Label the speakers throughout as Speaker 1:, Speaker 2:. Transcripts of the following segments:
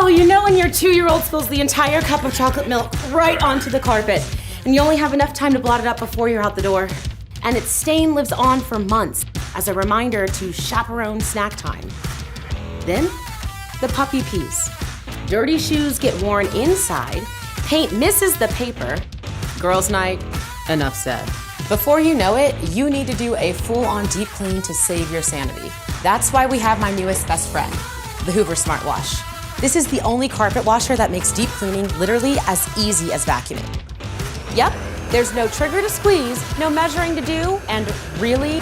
Speaker 1: Oh, you know when your 2-year-old spills the entire cup of chocolate milk right onto the carpet, and you only have enough time to blot it up before you're out the door. And its stain lives on for months as a reminder to chaperone snack time. Then, the puppy pees. Dirty shoes get worn inside, paint misses the paper. Girls' night, enough said. Before you know it, you need to do a full-on deep clean to save your sanity. That's why we have my newest best friend, the Hoover SmartWash. This is the only carpet washer that makes deep cleaning literally as easy as vacuuming. Yep, there's no trigger to squeeze, no measuring to do, and really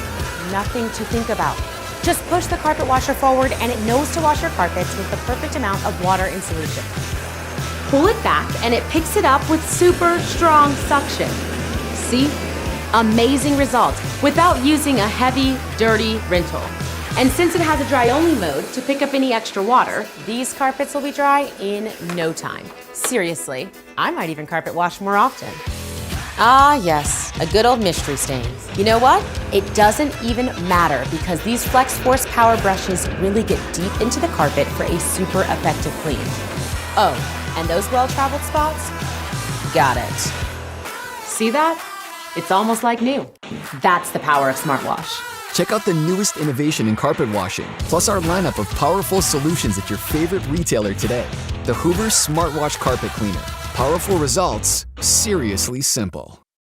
Speaker 1: nothing to think about. Just push the carpet washer forward and it knows to wash your carpets with the perfect amount of water in solution. Pull it back and it picks it up with super strong suction. See? Amazing results without using a heavy, dirty rental. And since it has a dry-only mode to pick up any extra water, these carpets will be dry in no time. Seriously, I might even carpet wash more often. Ah yes, a good old mystery stain. You know what? It doesn't even matter because these Flex Force Power brushes really get deep into the carpet for a super effective clean. Oh, and those well-traveled spots? Got it. See that? It's almost like new. That's the power of SmartWash.
Speaker 2: Check out the newest innovation in carpet washing, plus our lineup of powerful solutions at your favorite retailer today. The Hoover SmartWash Carpet Cleaner. Powerful results, seriously simple.